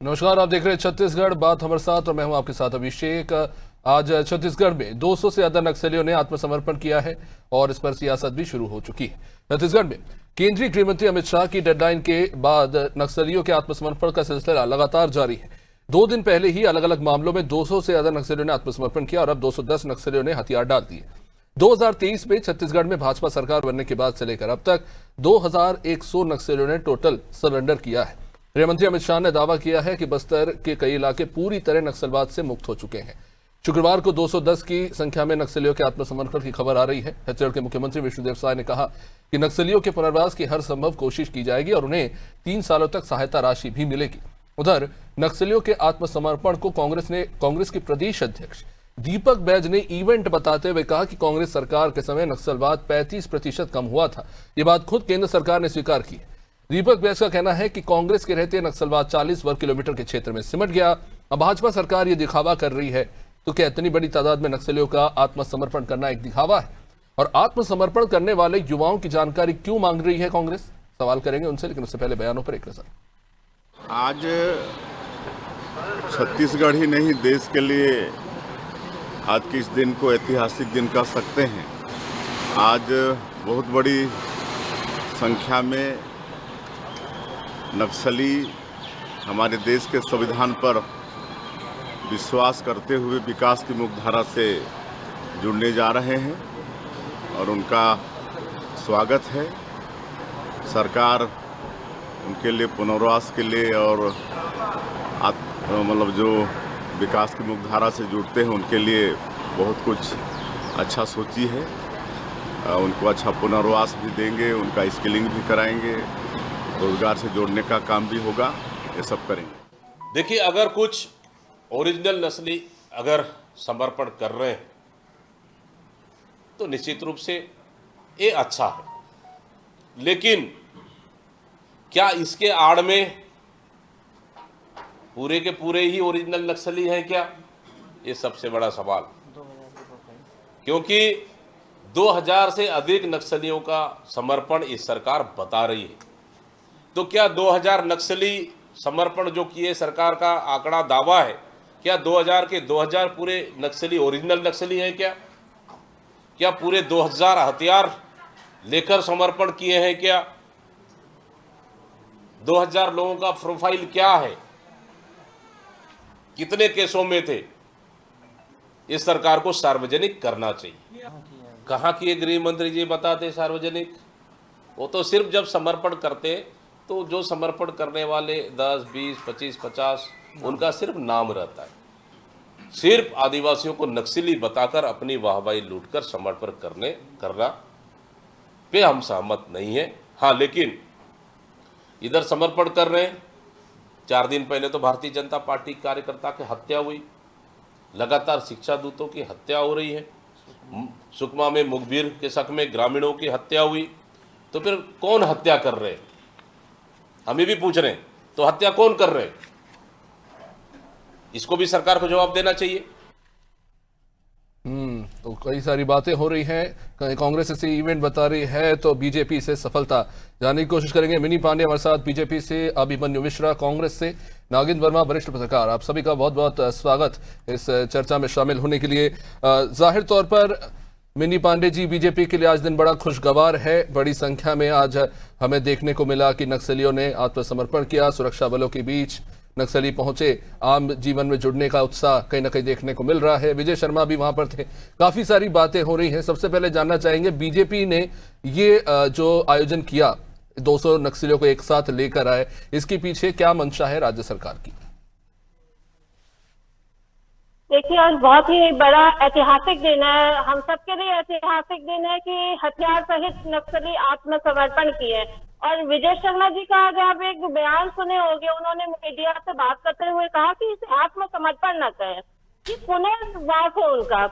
नमस्कार, आप देख रहे हैं छत्तीसगढ़ बात हमारे साथ और मैं हूं आपके साथ अभिषेक। आज छत्तीसगढ़ में 200 से ज्यादा नक्सलियों ने आत्मसमर्पण किया है और इस पर सियासत भी शुरू हो चुकी है। छत्तीसगढ़ में केंद्रीय गृह मंत्री अमित शाह की डेडलाइन के बाद नक्सलियों के आत्मसमर्पण का सिलसिला लगातार जारी है। 2 दिन पहले ही अलग अलग मामलों में 200 से ज्यादा नक्सलियों ने आत्मसमर्पण किया और अब 210 नक्सलियों ने हथियार डाल दिए। 2023 में छत्तीसगढ़ में भाजपा सरकार बनने के बाद से लेकर अब तक 2100 नक्सलियों ने टोटल सरेंडर किया है। गृहमंत्री अमित शाह ने दावा किया है कि बस्तर के कई इलाके पूरी तरह नक्सलवाद से मुक्त हो चुके हैं। शुक्रवार को 210 की संख्या में नक्सलियों के आत्मसमर्पण की खबर आ रही है। छत्तीसगढ़ के मुख्यमंत्री विष्णुदेव साय ने कहा कि नक्सलियों के पुनर्वास की हर संभव कोशिश की जाएगी और उन्हें 3 सालों तक सहायता राशि भी मिलेगी। उधर नक्सलियों के आत्मसमर्पण को कांग्रेस के प्रदेश अध्यक्ष दीपक बैज ने इवेंट बताते हुए कहा कि कांग्रेस सरकार के समय नक्सलवाद 35% कम हुआ था। ये बात खुद केंद्र सरकार ने स्वीकार की है। दीपक बैज का कहना है कि कांग्रेस के रहते नक्सलवाद 40 वर्ग किलोमीटर के क्षेत्र में सिमट गया। अब भाजपा सरकार ये दिखावा कर रही है, तो क्या इतनी बड़ी तादाद में नक्सलियों का आत्मसमर्पण करना एक दिखावा है? और आत्मसमर्पण करने वाले युवाओं की जानकारी क्यों मांग रही है कांग्रेस? सवाल करेंगे उनसे, लेकिन उससे पहले बयानों पर एक नजर। आज छत्तीसगढ़ ही नहीं, देश के लिए आज के इस दिन को ऐतिहासिक दिन कह सकते हैं। आज बहुत बड़ी संख्या में नक्सली हमारे देश के संविधान पर विश्वास करते हुए विकास की मुख्यधारा से जुड़ने जा रहे हैं और उनका स्वागत है। सरकार उनके लिए पुनर्वास के लिए और मतलब जो विकास की मुख्यधारा से जुड़ते हैं उनके लिए बहुत कुछ अच्छा सोची है। उनको अच्छा पुनर्वास भी देंगे, उनका स्किलिंग भी कराएंगे, रोजगार से जोड़ने का काम भी होगा, ये सब करेंगे। देखिए, अगर कुछ ओरिजिनल नस्ली अगर समर्पण कर रहे हैं तो निश्चित रूप से ये अच्छा है, लेकिन क्या इसके आड़ में पूरे के पूरे ही ओरिजिनल नक्सली हैं क्या? ये सबसे बड़ा सवाल, क्योंकि 2000 से अधिक नक्सलियों का समर्पण इस सरकार बता रही है। तो क्या 2000 नक्सली समर्पण जो किए सरकार का आंकड़ा दावा है, क्या 2000 के 2000 पूरे नक्सली ओरिजिनल नक्सली हैं क्या? क्या पूरे 2000 हथियार लेकर समर्पण किए हैं क्या? 2000 लोगों का प्रोफाइल क्या है, कितने केसों में थे? इस सरकार को सार्वजनिक करना चाहिए। कहाँ किए गृह मंत्री जी बताते सार्वजनिक? वो तो सिर्फ जब समर्पण करते तो जो समर्पण करने वाले 10, 20, 25, 50 उनका सिर्फ नाम रहता है। सिर्फ आदिवासियों को नक्सली बताकर अपनी वाहवाही लूटकर समर्पण करना पे हम सहमत नहीं है। हाँ, लेकिन इधर समर्पण कर रहे हैं। 4 दिन पहले तो भारतीय जनता पार्टी कार्यकर्ता की हत्या हुई, लगातार शिक्षा दूतों की हत्या हो रही है, सुकमा में मुखबिर के शक में ग्रामीणों की हत्या हुई। तो फिर कौन हत्या कर रहे हैं? हम ये भी पूछ रहे हैं, तो हत्या कौन कर रहे हैं? इसको भी सरकार को जवाब देना चाहिए। तो कई सारी बातें हो रही हैं। कांग्रेस इसे इवेंट बता रही है, तो बीजेपी से सफलता जानने की कोशिश करेंगे। मिनी पांडे हमारे साथ, बीजेपी से अभिमन्यु मिश्रा, कांग्रेस से नागिन वर्मा, वरिष्ठ पत्रकार। आप सभी का बहुत बहुत स्वागत इस चर्चा में शामिल होने के लिए। जाहिर तौर पर मिनी पांडे जी, बीजेपी के लिए आज दिन बड़ा खुशगवार है। बड़ी संख्या में आज हमें देखने को मिला कि नक्सलियों ने आत्मसमर्पण किया, सुरक्षा बलों के बीच नक्सली पहुंचे, आम जीवन में जुड़ने का उत्साह कहीं ना कहीं देखने को मिल रहा है। विजय शर्मा भी वहां पर थे। काफी सारी बातें हो रही हैं। सबसे पहले जानना चाहेंगे, बीजेपी ने ये जो आयोजन किया, 200 नक्सलियों को एक साथ लेकर आए, इसके पीछे क्या मंशा है राज्य सरकार की? देखिए, आज बहुत ही बड़ा ऐतिहासिक दिन है। हम सबके लिए ऐतिहासिक दिन है कि हथियार सहित नक्सली आत्मसमर्पण किए। और विजय शर्मा जी का आज आप एक बयान सुने होंगे, उन्होंने मीडिया से बात करते हुए कहा कि इसे आत्मसमर्पण न कहें, कि पुनर्वास है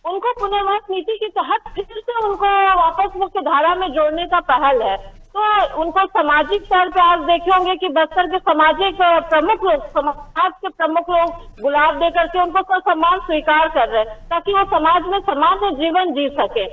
उनको पुनर्वास नीति के तहत फिर से उनको वापस मुख्य धारा में जोड़ने का पहल है। तो उनको सामाजिक स्तर पे आज देखे होंगे कि बस्तर के सामाजिक प्रमुख लोग, समाज के प्रमुख लोग गुलाब देकर के उनको सम्मान स्वीकार कर रहे हैं, ताकि वो समाज में सामान्य जीवन जी सके।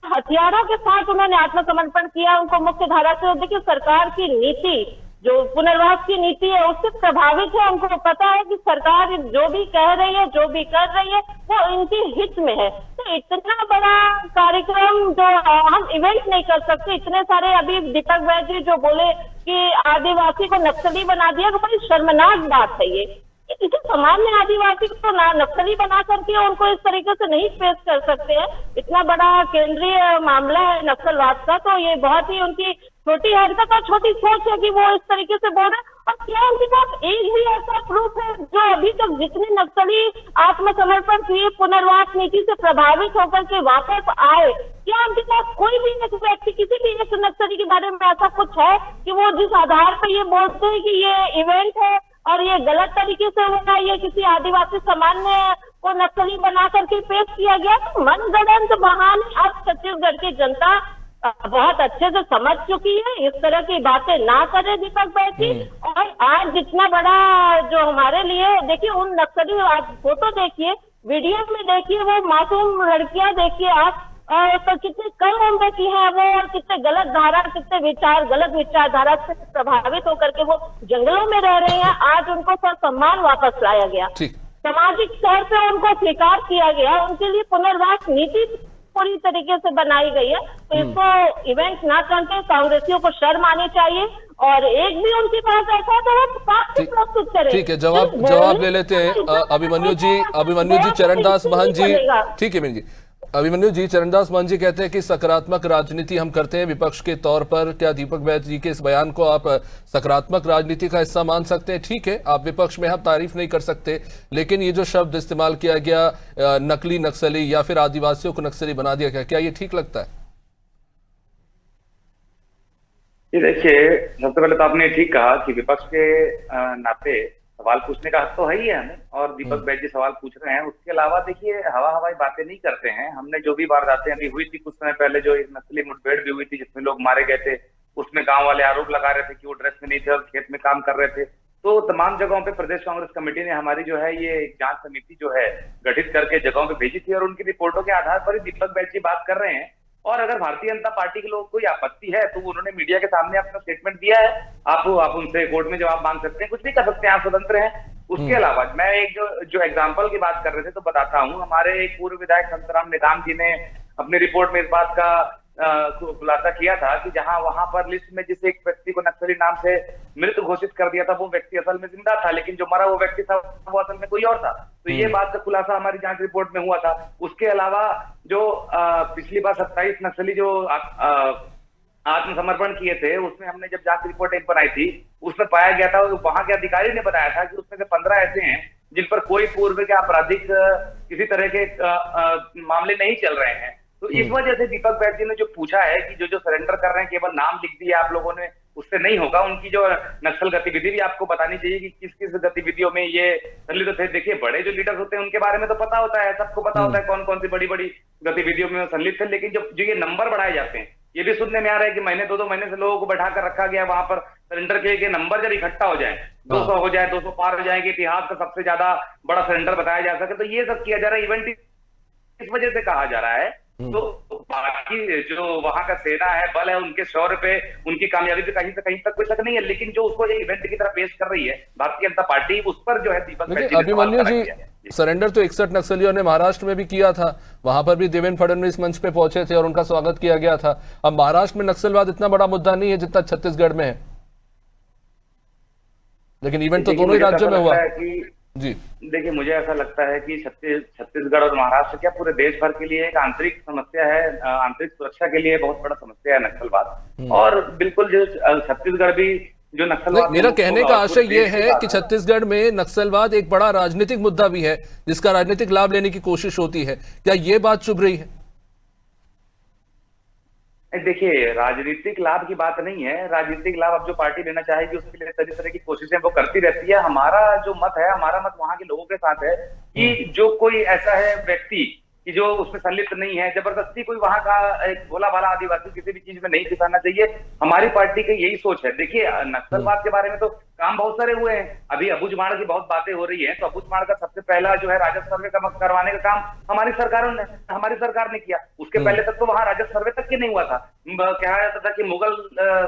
हथियारों के साथ उन्होंने आत्मसमर्पण किया, उनको मुख्य धारा से। देखिए, सरकार की नीति जो पुनर्वास की नीति है उससे प्रभावित है। उनको पता है कि सरकार जो भी कह रही है, जो भी कर रही है, वो इनके हित में है। तो इतना बड़ा कार्यक्रम जो हम इवेंट नहीं कर सकते, इतने सारे, अभी दीपक बैज जी जो बोले कि आदिवासी को नक्सली बना दिया, तो बड़ी शर्मनाक बात है ये। इसे सामान्य आदिवासी को नक्सली बना करके उनको इस तरीके से नहीं पेश कर सकते हैं। इतना बड़ा केंद्रीय मामला है नक्सलवाद का, तो ये बहुत ही उनकी छोटी हरकत और छोटी सोच है कि वो इस तरीके से बोल रहे हैं। और क्या उनके पास एक भी ऐसा प्रूफ है जो अभी तक जितने नक्सली आत्मसमर्पण किए, पुनर्वास नीति से प्रभावित होकर के वापस आए, क्या उनके पास कोई भी व्यक्ति, किसी भी एक नक्सली के बारे में ऐसा कुछ है कि वो जिस आधार पर ये बोलते हैं कि ये इवेंट है और ये गलत तरीके से होगा, ये किसी आदिवासी सामान्य को नक्सली बना करके पेश किया गया? तो मनगढ़ंत बहाने अब छत्तीसगढ़ की जनता बहुत अच्छे से समझ चुकी है। इस तरह की बातें ना करे दीपक बैज जी। और आज जितना बड़ा जो हमारे लिए, देखिए उन नक्सली, आप फोटो देखिए, वीडियो में देखिए, वो मासूम लड़कियां देखिए आप, तो कितनी कम उम्र की है वो, और कितने गलत धारा, कितने विचार, गलत विचारधारा से प्रभावित होकर के वो जंगलों में रह रहे हैं। आज उनको सम्मान वापस लाया गया, सामाजिक तौर पे उनको स्वीकार किया गया, उनके लिए पुनर्वास नीति पूरी तरीके से बनाई गई है। तो इसको इवेंट ना करके कांग्रेसियों को शर्म आनी चाहिए, और एक भी उनके पास ऐसा है तो वो काफी प्रस्तुत करें। ठीक है, जवाब ले लेते हैं अभिमन्यु जी चरणदास महंत जी। ठीक है जी, अभिमन्यु जी, चरणदास महंत जी कहते हैं कि सकारात्मक राजनीति हम करते हैं विपक्ष के तौर पर। क्या दीपक बैज जी के इस बयान को आप सकारात्मक राजनीति का हिस्सा मान सकते हैं? ठीक है, आप विपक्ष में हम तारीफ नहीं कर सकते, लेकिन ये जो शब्द इस्तेमाल किया गया, नकली नक्सली या फिर आदिवासियों को नक्सली बना दिया गया, क्या ये ठीक लगता है? ये देखिए, सबसे पहले तो आपने ठीक कहा कि विपक्ष के नाते सवाल पूछने का हक तो है ही है हमें, और दीपक बैज जी सवाल पूछ रहे हैं। उसके अलावा देखिए, हवाई बातें नहीं करते हैं। हमने जो भी वारदातें अभी हुई थी कुछ समय पहले, जो एक नस्ली मुठभेड़ भी हुई थी जिसमें लोग मारे गए थे, उसमें गांव वाले आरोप लगा रहे थे कि वो ड्रेस में नहीं थे और खेत में काम कर रहे थे। तो तमाम जगहों पे प्रदेश कांग्रेस कमेटी ने हमारी जो है ये जांच समिति जो है गठित करके जगहों पे भेजी थी, और उनकी रिपोर्टों के आधार पर ही दीपक बैज जी बात कर रहे हैं। और अगर भारतीय जनता पार्टी के लोगों को कोई आपत्ति है तो उन्होंने मीडिया के सामने अपना स्टेटमेंट दिया है, आप उनसे कोर्ट में जवाब मांग सकते हैं, कुछ भी कर सकते हैं, आप स्वतंत्र हैं। उसके अलावा मैं एक जो एग्जाम्पल की बात कर रहे थे तो बताता हूं। हमारे एक पूर्व विधायक संतराम नेताम जी ने अपनी रिपोर्ट में इस बात का खुलासा किया था कि जहां वहां पर लिस्ट में जिस एक व्यक्ति को नक्सली नाम से मृत घोषित कर दिया था, वो व्यक्ति असल में जिंदा था, लेकिन जो मरा वो व्यक्ति था वो असल में कोई और था। तो ये बात का खुलासा हमारी जांच रिपोर्ट में हुआ था। उसके अलावा जो पिछली बार 27 नक्सली जो आत्मसमर्पण किए थे, उसमें हमने जब जांच रिपोर्ट एक बनाई थी, उसमें पाया गया था, वहां के अधिकारी ने बताया था कि उसमें से 15 ऐसे हैं जिन पर कोई पूर्व के आपराधिक किसी तरह के मामले नहीं चल रहे हैं। तो इस वजह से दीपक बैज जी ने जो पूछा है कि जो सरेंडर कर रहे हैं, केवल नाम लिख दिया आप लोगों ने, उससे नहीं होगा। उनकी जो नक्सल गतिविधि भी आपको बतानी चाहिए कि किस किस गतिविधियों में ये संलिप्त थे। देखिए, बड़े जो लीडर्स होते हैं उनके बारे में तो पता होता है, सबको पता होता है कौन कौन सी बड़ी बड़ी गतिविधियों में संलिप्त है, लेकिन जो ये नंबर बढ़ाए जाते हैं, ये भी सुनने में आ रहा है कि महीने 2-2 महीने से लोगों को बैठा कर रखा गया वहां पर सरेंडर के नंबर जब इकट्ठा हो जाए, 200 हो जाए, 200 पार हो जाएंगे, इतिहास का सबसे ज्यादा बड़ा सरेंडर बताया जा सके, तो ये सब किया जा रहा है। इवेंट इस वजह से कहा जा रहा है। तो बाकी जो वहां का सेना है, बल है, उनके शौर्य पे, उनकी कामयाबी पे कहीं से कहीं तक कोई शक नहीं है, लेकिन जो उसको इवेंट की तरह पेश कर रही है भारतीय जनता पार्टी, उस पर जो है दीपक बैज जी ने अभिमन्यु जी, सरेंडर तो 61 नक्सलियों ने महाराष्ट्र में भी किया था, वहां पर भी देवेंद्र फडणवीस मंच पे पहुंचे थे और उनका स्वागत किया गया था। अब महाराष्ट्र में नक्सलवाद इतना बड़ा मुद्दा नहीं है जितना छत्तीसगढ़ में है, लेकिन इवेंट तो दोनों ही राज्यों में हुआ जी। देखिए, मुझे ऐसा लगता है कि छत्तीसगढ़ और महाराष्ट्र क्या पूरे देश भर के लिए एक आंतरिक समस्या है, आंतरिक सुरक्षा के लिए बहुत बड़ा समस्या है नक्सलवाद। और बिल्कुल जो छत्तीसगढ़ भी जो नक्सलवाद, मेरा कहने का आशय ये है कि छत्तीसगढ़ में नक्सलवाद एक बड़ा राजनीतिक मुद्दा भी है जिसका राजनीतिक लाभ लेने की कोशिश होती है। क्या ये बात चुभ रही है? देखिए, राजनीतिक लाभ की बात नहीं है। राजनीतिक लाभ अब जो पार्टी लेना चाहेगी उसके लिए तरह तरह की कोशिशें वो करती रहती है। हमारा जो मत है, हमारा मत वहां के लोगों के साथ है कि जो कोई ऐसा है व्यक्ति कि जो उसमें संलिप्त नहीं है, जबरदस्ती कोई वहां का एक भोला भाला आदिवासी किसी भी चीज में नहीं घुसाना चाहिए। हमारी पार्टी की यही सोच है। देखिए, नक्सलवाद के बारे में तो काम बहुत सारे हुए हैं। अभी अबूझमाड़ की बहुत बातें हो रही हैं, तो अबूझमाड़ का सबसे पहला जो है राजस्व सर्वे करवाने का काम हमारी सरकार ने किया। उसके पहले तक तो वहां राजस्व सर्वे तक ही नहीं हुआ था। कहा जाता था कि मुगल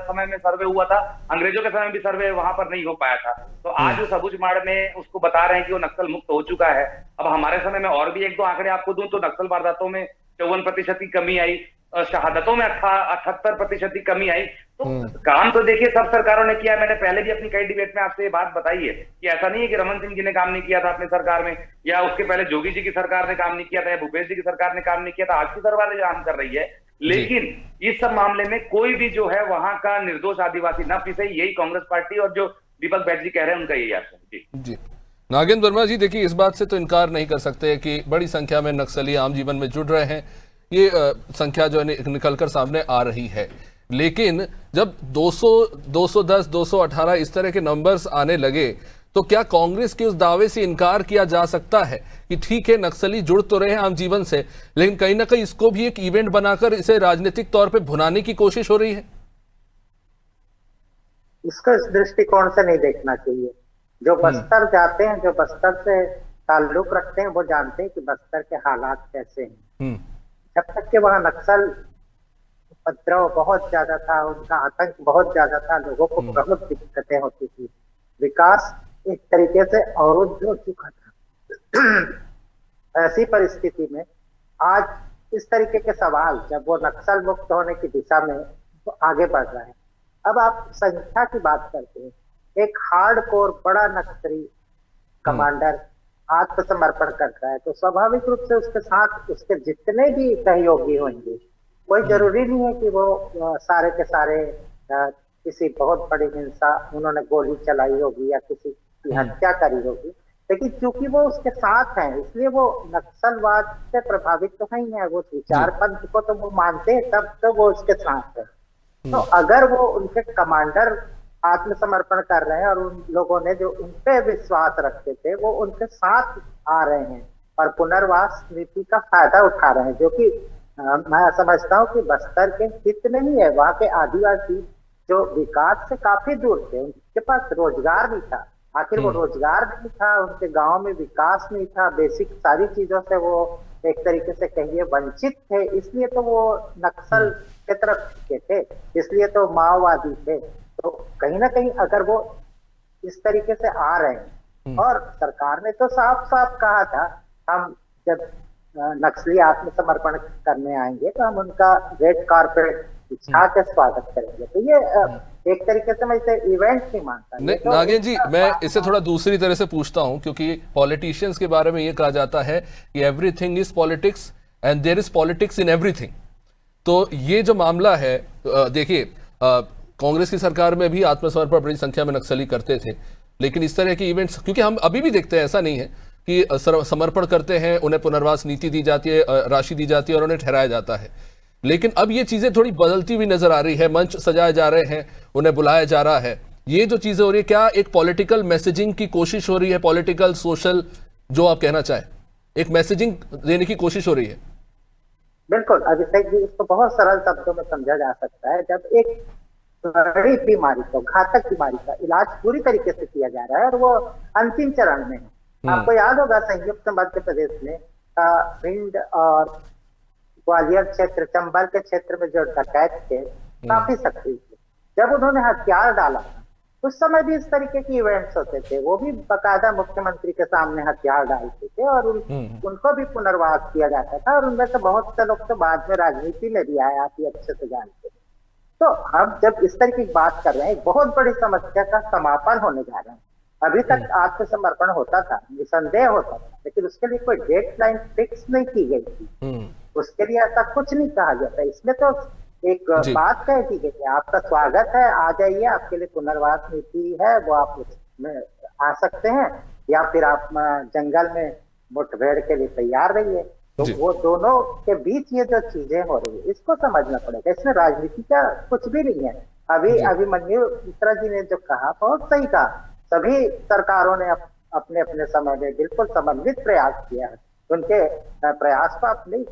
समय में सर्वे हुआ था, अंग्रेजों के समय भी सर्वे वहां पर नहीं हो पाया था। तो आज उस अबूझमाड़ में उसको बता रहे हैं कि वो नक्सल मुक्त हो चुका है। अब हमारे समय में और भी 1-2 आंकड़े आपको दूं तो नक्सल वारदातों में 54% की कमी आई, शहादतों में 78% की कमी आई। तो काम तो देखिए सब सरकारों ने किया। मैंने पहले भी अपनी कई डिबेट में आपसे ये बात बताई है कि ऐसा नहीं है कि रमन सिंह जी ने काम नहीं किया था अपनी सरकार में, या उसके पहले जोगी जी की सरकार ने काम नहीं किया था, या भूपेश जी की सरकार ने काम नहीं किया था। आज की सरकार काम कर रही है, लेकिन इस सब मामले में कोई भी जो है वहां का निर्दोष आदिवासी न पिसे, यही कांग्रेस पार्टी और जो दीपक बैज जी कह रहे हैं उनका यही आशय है। जी नागेंद्र वर्मा जी, देखिए इस बात से तो इनकार नहीं कर सकते कि बड़ी संख्या में नक्सली आम जीवन में जुड़ रहे हैं। ये संख्या जो है निकलकर सामने आ रही है, लेकिन जब 200, 210, 218 इस तरह के नंबर्स आने लगे तो क्या कांग्रेस के उस दावे से इनकार किया जा सकता है कि ठीक है नक्सली जुड़ तो रहे हैं आम जीवन से, लेकिन कहीं ना कहीं इसको भी एक इवेंट बनाकर इसे राजनीतिक तौर पे भुनाने की कोशिश हो रही है? इसको इस दृष्टिकोण से नहीं देखना चाहिए। जो बस्तर जाते हैं, जो बस्तर से ताल्लुक रखते हैं, वो जानते हैं कि बस्तर के हालात कैसे हैं। जब तक के वहां नक्सल उपद्रव बहुत ज्यादा था, उनका आतंक बहुत ज्यादा था, लोगों को बहुत दिक्कतें होती थी, विकास एक तरीके से अवरुद्ध हो चुका था। ऐसी परिस्थिति में आज इस तरीके के सवाल, जब वो नक्सल मुक्त होने की दिशा में तो आगे बढ़ रहा है। अब आप संख्या की बात करते हैं, एक हार्डकोर बड़ा नक्सली कमांडर आत्मसमर्पण करता है तो स्वाभाविक रूप से उसके साथ उसके जितने भी सहयोगी होंगे, कोई जरूरी नहीं है कि वो सारे के सारे किसी बहुत बड़ी हिंसा, उन्होंने गोली चलाई होगी या किसी की हत्या करी होगी, लेकिन क्योंकि वो उसके साथ हैं इसलिए वो नक्सलवाद से प्रभावित तो नहीं है। वो विचार पंथ को तो वो मानते हैं, तब तो वो उसके साथ है। तो अगर वो उनके कमांडर आत्मसमर्पण कर रहे हैं और उन लोगों ने जो उन पे विश्वास रखते थे वो उनके साथ आ रहे हैं और पुनर्वास नीति का फायदा उठा रहे हैं, जो कि मैं समझता हूँ कि बस्तर के हित में ही है। वहाँ के आदिवासी जो विकास से काफी दूर थे, उनके पास रोजगार नहीं था। आखिर वो रोजगार नहीं था, उनके गांव में विकास नहीं था, बेसिक सारी चीजों से वो एक तरीके से कहिए वंचित थे, इसलिए तो वो नक्सल की तरफ के थे, इसलिए तो माओवादी थे। तो कहीं ना कहीं अगर वो इस तरीके से आ रहे हैं, और सरकार ने तो साफ साफ कहा था हम जब नक्सली आत्मसमर्पण करने आएंगे तो हम उनका रेड कारपेट बिछा के स्वागत करेंगे। तो ये एक तरीके से मैं इसे इवेंट नहीं मानता। तो नागेंद्र जी, मैं इसे थोड़ा दूसरी तरह से पूछता हूं, क्योंकि पॉलिटिशियंस के बारे में ये कहा जाता है कि everything is politics and there is politics in everything. तो ये जो मामला है, देखिए कांग्रेस की सरकार में भी आत्मसमर्पण बड़ी संख्या में नक्सली करते थे, लेकिन इस तरह के इवेंट्स, क्योंकि हम अभी भी देखते हैं, ऐसा नहीं है कि समर्पण करते हैं, उन्हें पुनर्वास नीति दी जाती है, राशि दी जाती है और उन्हें ठहराया जाता है। लेकिन अब ये चीजें थोड़ी बदलती हुई नजर आ रही है, मंच सजाए जा रहे हैं, उन्हें बुलाया जा रहा है। ये जो चीजें हो रही है, क्या एक पॉलिटिकल मैसेजिंग की कोशिश हो रही है, पॉलिटिकल सोशल, जो आप कहना चाहें, एक मैसेजिंग देने की कोशिश हो रही है? बिल्कुल अभिषेक जी, इसको बहुत सरल शब्दों में समझा जा सकता है। जब एक बड़ी बीमारी को, घातक बीमारी का इलाज पूरी तरीके से किया जा रहा है और वो अंतिम चरण में है। आपको याद होगा संयुक्त मध्य प्रदेश में भिंड और ग्वालियर क्षेत्र, चंबल के क्षेत्र में जो डकैत थे काफी सक्रिय थे। जब उन्होंने हथियार डाला उस समय भी इस तरीके के इवेंट्स होते थे, वो भी बकायदा मुख्यमंत्री के सामने हथियार डालते थे और उनको भी पुनर्वास किया जाता था, और उनमें से बहुत से लोग तो बाद में राजनीति में भी आए, आप ये अच्छे से जानते हैं। तो हम जब इस तरीके की बात कर रहे हैं, एक बहुत बड़ी समस्या का समापन होने जा रहा है। अभी तक आत्मसमर्पण होता था, निसंदेह होता था, लेकिन उसके लिए कोई डेडलाइन फिक्स नहीं की गई थी, उसके लिए ऐसा कुछ नहीं कहा गया था। इसमें तो एक बात कह दी गई, आपका स्वागत है, आ जाइए, आपके लिए पुनर्वास नीति है, वो आप उसमें आ सकते हैं, या फिर आप जंगल में मुठभेड़ के लिए तैयार रहिए। तो वो दोनों के बीच ये जो चीजें हो रही है, इसको समझना पड़ेगा। इसमें राजनीति का कुछ भी नहीं है। अभी अभिमन्यु मिश्रा जी ने जो कहा बहुत सही कहा, सभी सरकारों ने अपने अपने समय में बिल्कुल समन्वित प्रयास किया है, उनके प्रयास को अपनी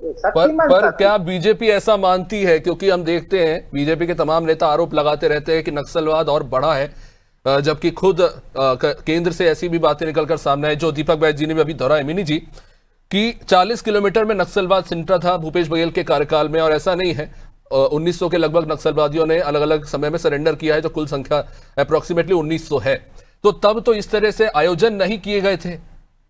पर क्या बीजेपी ऐसा मानती है? क्योंकि हम देखते हैं बीजेपी के तमाम नेता आरोप लगाते रहते हैं कि नक्सलवाद और बढ़ा है, जबकि खुद केंद्र से ऐसी भी बातें निकलकर सामने आई जो दीपक बैज जी ने भी अभी दोहराया मिनी जी, कि 40 किलोमीटर में नक्सलवाद सिमटा था भूपेश बघेल के कार्यकाल में, और ऐसा नहीं है। 1900 के लगभग नक्सलवादियों ने अलग अलग समय में सरेंडर किया है, जो कुल संख्या अप्रोक्सीमेटली 1900 है। तो तब तो इस तरह से आयोजन नहीं किए गए थे।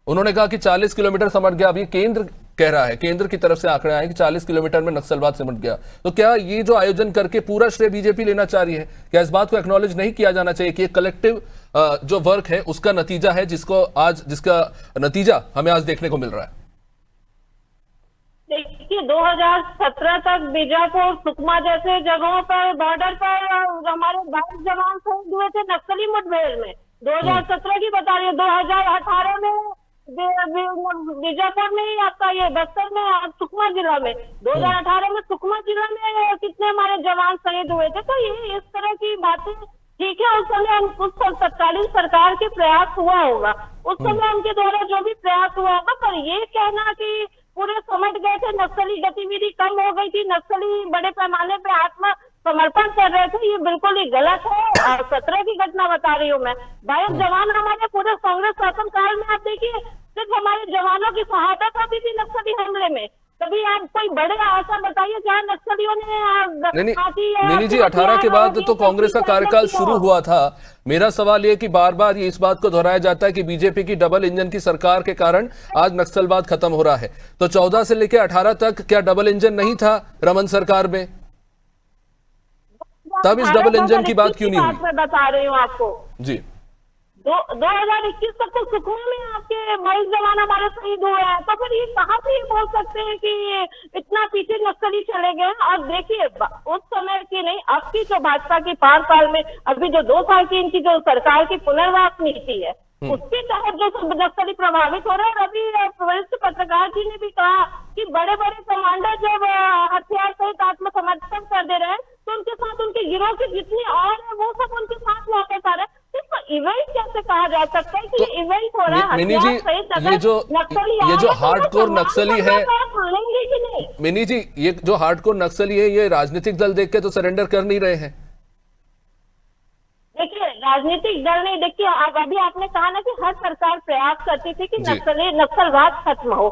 उन्होंने कहा कि 40 किलोमीटर सिमट गया। अभी केंद्र कह रहा है, केंद्र की तरफ से आंकड़े आए कि 40 किलोमीटर में नक्सलवाद सिमट गया। तो क्या ये जो आयोजन करके पूरा श्रेय बीजेपी लेना चाह रही है? क्या इस बात को एक्नॉलेज नहीं किया जाना चाहिए कि ये कलेक्टिव जो वर्क है उसका नतीजा है, जिसका नतीजा हमें आज देखने को मिल रहा है? देखिए 2017 तक बीजापुर, सुकमा जैसे जगहों पर, बॉर्डर पर हमारे 22 जवान शहीद हुए थे नक्सली मुठभेड़ में। 2017 की बता रही है। 2018 में बीजापुर में ही आपका ये बस्तर में, सुकमा जिला में 2018 में सुकमा जिला में कितने हमारे जवान शहीद हुए थे। तो ये इस तरह की बातें ठीक है, उस समय उस तत्कालीन सरकार के प्रयास हुआ होगा, उस समय उनके द्वारा जो भी प्रयास हुआ होगा। पर ये कहना कि पूरे समझ गए थे, नक्सली गतिविधि कम हो गई थी, नक्सली बड़े पैमाने पे आत्म समर्पण कर रहे थे, ये बिल्कुल ही गलत है। 17 की घटना बता रही हूँ मैं। 22 जवान हमारे पूरे कांग्रेस शासनकाल में, आप देखिए सिर्फ हमारे जवानों की शहादत होती थी नक्सली हमले में। कभी आप कोई बड़े आशा बताइए जहाँ नक्सलियों ने नहीं जी, 18 के बाद तो कांग्रेस का कार्यकाल शुरू हुआ था। मेरा सवाल ये कि बार बार ये इस बात को दोहराया जाता है कि बीजेपी की डबल इंजन की सरकार के कारण आज नक्सलवाद खत्म हो रहा है। तो 14 से लेकर 18 तक क्या डबल इंजन नहीं था रमन सरकार में? तब इस डबल इंजन की बात क्यों नहीं हुई? मैं बता रही हूँ आपको जी। 2021 तक तो सुकमा में आपके 22 जवान हमारे शहीद हुए हैं। तो फिर ये कहाँ से ये बोल सकते हैं कि इतना पीछे नक्सली चले गए? और देखिए उस समय की नहीं, अब की जो भाजपा की 5 साल में, अभी जो 2 साल की इनकी जो सरकार की पुनर्वास नीति है उसके तहत जो नक्सली प्रभावित हो रहे हैं। अभी वरिष्ठ पत्रकार जी ने भी कहा कि बड़े बड़े कमांडर जब हथियार सहित आत्मसमर्पण कर दे रहे हैं तो उनके साथ उनके गिरोह की जितनी और है वो सब उनके साथ वापस आ रहे हैं। इसको इवेंट कैसे कहा जा सकता है कि ये इवेंट हो रहा है? मिनी जी, ये जो हार्डकोर नक्सली है, मिनी जी, ये जो हार्डकोर नक्सली है, ये राजनीतिक दल देख के तो सरेंडर कर नहीं रहे हैं। देखिए राजनीतिक दल नहीं, देखिए अब अभी आपने कहा ना कि हर सरकार प्रयास करती थी कि नक्सलवाद खत्म हो।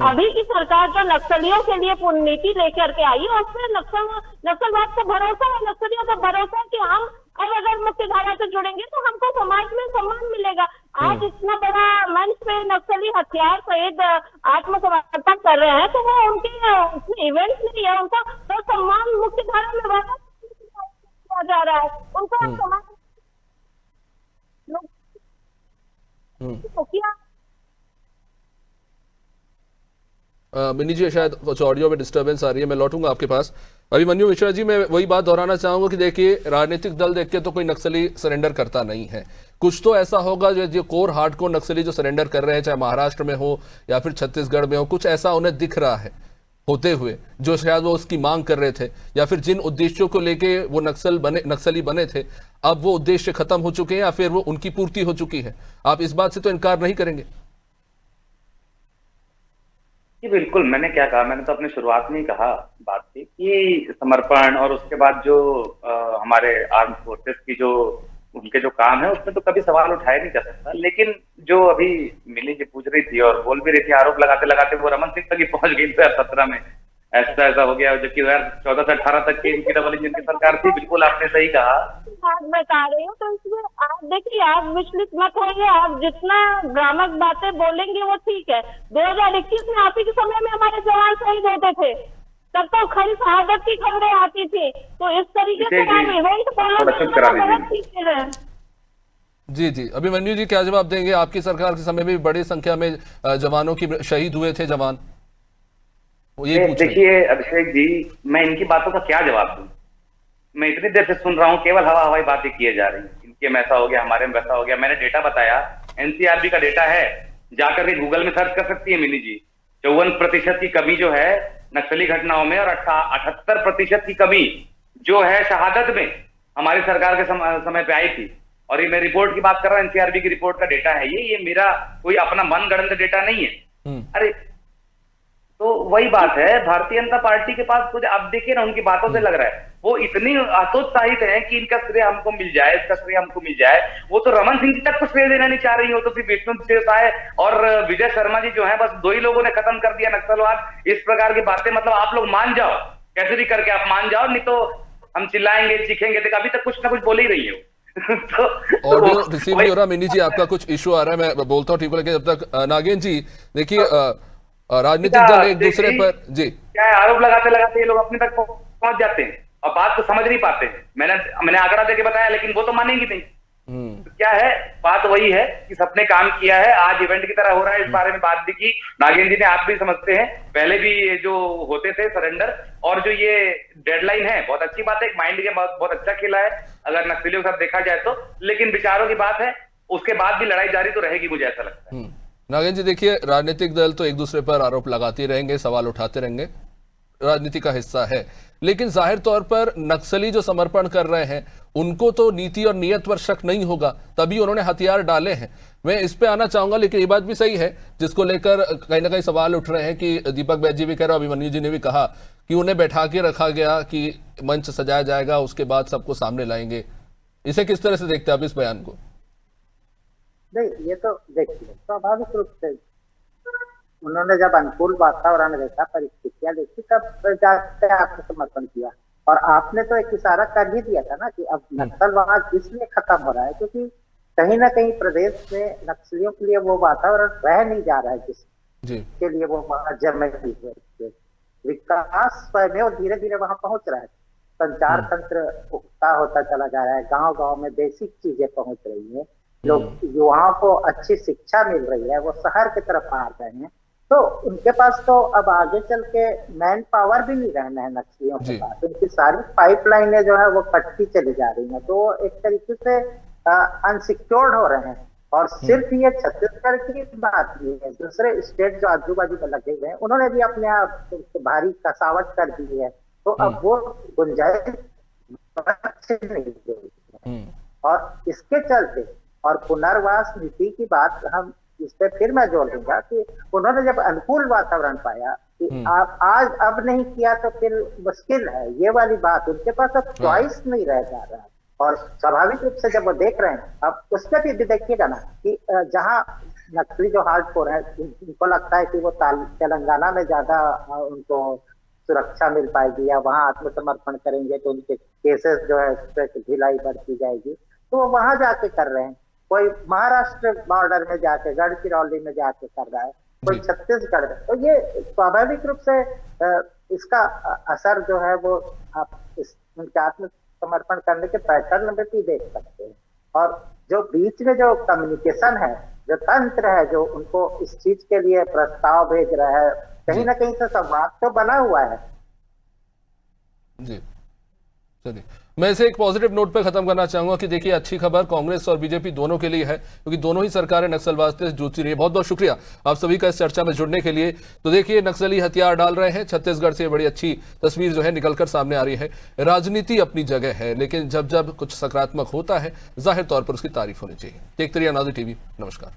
अभी की सरकार जो नक्सलियों के लिए नीति लेकर के आई है उसमें नक्सलवाद का भरोसा है, नक्सलियों का भरोसा है कि हम अब अगर मुख्य धारा से जुड़ेंगे तो हमको समाज में सम्मान मिलेगा। आज इतना बड़ा मंच पे नक्सली हथियार सहित आत्मसमर्पण कर रहे हैं तो वो उनके इवेंट नहीं है, उनका तो सम्मान मुख्य धारा में वापस किया जा रहा है। उनको समाज मिनी जी शायद कुछ ऑडियो में डिस्टर्बेंस आ रही है, मैं लौटूंगा आपके पास। अभिमन्यु मिश्रा जी, मैं वही बात दोहराना चाहूंगा कि देखिए राजनीतिक दल देख के तो कोई नक्सली सरेंडर करता नहीं है। कुछ तो ऐसा होगा जो कोर हार्डकोर नक्सली जो सरेंडर कर रहे हैं, चाहे महाराष्ट्र में हो या फिर छत्तीसगढ़ में हो, कुछ ऐसा उन्हें दिख रहा है होते हुए जो शायद वो उसकी मांग कर रहे थे, या फिर जिन उद्देश्यों को लेके वो नक्सली बने थे अब वो उद्देश्य खत्म हो चुके हैं या फिर वो उनकी पूर्ति हो चुकी है। आप इस बात से तो इनकार नहीं करेंगे? जी बिल्कुल, मैंने क्या कहा, मैंने तो अपनी शुरुआत में ही कहा बात थी कि समर्पण और उसके बाद जो हमारे आर्म फोर्सेस की जो उनके जो काम है उसमें तो कभी सवाल उठाया नहीं जा सकता। लेकिन जो अभी मिली जी पूछ रही थी और बोल भी रही थी, आरोप लगाते लगाते वो रमन सिंह तक ही पहुंच गई 2017 में ऐसा हो गया, जबकि 2014 से 18 तक की इनकी डबल इंजन की सरकार थी। बिल्कुल आपने सही कहा, बता रही हूँ। तो इसमें आप देखिए, आप विचलित मत होइए, आप जितना भ्रामक बातें बोलेंगे वो ठीक है। 2021 में आप ही के समय में हमारे जवान शहीद होते थे, तब तो खरी शहादत की खबरें आती थी। तो इस तरीके से आप इवेंट बोलो। जी जी, अभिमन्यु जी क्या जवाब देंगे? आपकी सरकार के समय में बड़ी संख्या में जवानों की शहीद हुए थे जवान, देखिए अभिषेक जी, मैं इनकी बातों का क्या जवाब दूं? मैं इतनी देर से सुन रहा हूं, केवल हवा हवाई बातें किए जा रही हैं। इनके में ऐसा हो गया, हमारे में वैसा हो गया। मैंने डेटा बताया, एनसीआरबी का डेटा है, जाकर के गूगल में सर्च कर सकती है मिनी जी। 54% की कमी जो है नक्सली घटनाओं में और 78% की कमी जो है शहादत में हमारी सरकार के समय पे आई थी। और ये मैं रिपोर्ट की बात कर रहा हूं, एनसीआरबी की रिपोर्ट का डेटा है ये मेरा कोई अपना मनगढ़ंत डेटा नहीं है। अरे तो वही बात है, भारतीय जनता पार्टी के पास कुछ, अब देखिए ना उनकी बातों से लग रहा है वो इतनी हतोत्साहित है कि इनका श्रेय हमको मिल जाए, इसका श्रेय हमको मिल जाए। वो तो रमन सिंह जी तक को श्रेय देना नहीं चाह रही हो, तो फिर विष्णु साय और विजय शर्मा जी जो है, बस दो ही लोगों ने खत्म कर दिया नक्सलवाद। इस प्रकार की बातें, मतलब आप लोग मान जाओ, कैसे भी करके आप मान जाओ, नहीं तो हम चिल्लाएंगे चीखेंगे। देखो अभी तक कुछ ना कुछ बोले ही रही हो। ऑडियो रिसीव नहीं हो रहा। मिनी जी आपका कुछ इशू आ रहा है, मैं बोलता हूँ ठीक है, लेकिन जब तक नागेंद्र जी देखिए राजनीतिक दल एक दूसरे पर जी क्या है, आरोप लगाते लगाते ये लोग अपने तक पहुंच जाते हैं और बात को समझ नहीं पाते हैं। मैंने आंकड़ा देके बताया, लेकिन वो तो मानेंगी नहीं। तो क्या है, बात वही है कि सबने काम किया है, आज इवेंट की तरह हो रहा है। इस बारे में बात भी की नागेंद्र जी ने, आप भी समझते हैं, पहले भी ये जो होते थे सरेंडर और जो ये डेडलाइन है, बहुत अच्छी बात है, एक माइंड गेम बहुत अच्छा खेला है अगर नक्सलियों के साथ देखा जाए तो। लेकिन विचारों की बात है, उसके बाद भी लड़ाई जारी तो रहेगी, मुझे ऐसा लगता है। नागेंद्र जी देखिए, राजनीतिक दल तो एक दूसरे पर आरोप लगाते रहेंगे, सवाल उठाते रहेंगे, राजनीति का हिस्सा है, लेकिन जाहिर तौर पर नक्सली जो समर्पण कर रहे हैं उनको तो नीति और नियत पर शक नहीं होगा, तभी उन्होंने हथियार डाले हैं। मैं इस पे आना चाहूंगा, लेकिन ये बात भी सही है जिसको लेकर कहीं ना कहीं सवाल उठ रहे हैं कि दीपक बैज जी भी कह रहे, अभिमन्यु जी ने भी कहा कि उन्हें बैठा के रखा गया कि मंच सजाया जाएगा, उसके बाद सबको सामने लाएंगे। इसे किस तरह से देखते हैं आप इस बयान को? नहीं, ये तो देखिए स्वाभाविक रूप से उन्होंने जब अनुकूल वातावरण देखा, परिस्थितियां देखी, तब जाकर आत्मसमर्पण किया। और आपने तो एक इशारा कर ही दिया था ना कि अब नक्सलवाद इसलिए खत्म हो रहा है क्योंकि कहीं ना कहीं प्रदेश में नक्सलियों के लिए वो वातावरण रह नहीं जा रहा है जिसके लिए वो जमे हुए। विकास स्वयं और धीरे धीरे वहां पहुंच रहा है, संचार तंत्र पुख्ता होता चला जा रहा है, गांव गांव में बेसिक चीजें पहुंच रही है, लोग युवाओं को अच्छी शिक्षा मिल रही है, वो शहर की तरफ आ रहे हैं। तो उनके पास तो अब आगे चल के मैन पावर भी नहीं रहना है नक्सलियों के पास, उनकी सारी पाइपलाइनें जो है वो कटती चली जा रही हैं, तो एक तरीके से अनसिक्योर्ड हो रहे हैं। और सिर्फ ये छत्तीसगढ़ की बात नहीं है, दूसरे स्टेट जो आजू बाजू में लगे हुए हैं उन्होंने भी अपने आप भारी कसावट कर दी है, तो अब वो गुंजाइश नहीं देगी। और इसके चलते और पुनर्वास नीति की बात हम इस पे फिर मैं जोड़ दूंगा कि उन्होंने जब अनुकूल वातावरण पाया कि आप आज अब नहीं किया तो फिर मुश्किल है, ये वाली बात उनके पास अब चॉइस नहीं रह जा रहा है। और स्वाभाविक रूप से जब वो देख रहे हैं, अब उसमें भी देखिएगा ना कि जहाँ नक्सली जो हार्डकोर है उनको लगता है कि वो तेलंगाना में ज्यादा उनको सुरक्षा मिल पाएगी या वहाँ आत्मसमर्पण करेंगे तो उनके केसेस जो है उस पर ढिलाई बढ़ती जाएगी, तो वो वहां जाके कर रहे हैं। कोई महाराष्ट्र बॉर्डर में जाके, गढ़चिरौली में जाके कर रहा है, कोई छत्तीसगढ़ में। तो ये स्वाभाविक रूप से इसका असर जो है वो आप उनके आत्मसमर्पण करने के पैटर्न में भी देख सकते हैं। और जो बीच में जो कम्युनिकेशन है, जो तंत्र है, जो उनको इस चीज के लिए प्रस्ताव भेज रहा है, कहीं ना कहीं से संवाद तो बना हुआ है। जी चलिए, मैं इसे एक पॉजिटिव नोट पर खत्म करना चाहूंगा कि देखिए अच्छी खबर कांग्रेस और बीजेपी दोनों के लिए है, क्योंकि दोनों ही सरकारें नक्सलवाद से जूझती रही है। बहुत बहुत शुक्रिया आप सभी का इस चर्चा में जुड़ने के लिए। तो देखिए नक्सली हथियार डाल रहे हैं, छत्तीसगढ़ से बड़ी अच्छी तस्वीर जो है निकलकर सामने आ रही है। राजनीति अपनी जगह है, लेकिन जब जब कुछ सकारात्मक होता है जाहिर तौर पर उसकी तारीफ होनी चाहिए। देखते रहिए अनाज़ टीवी। नमस्कार।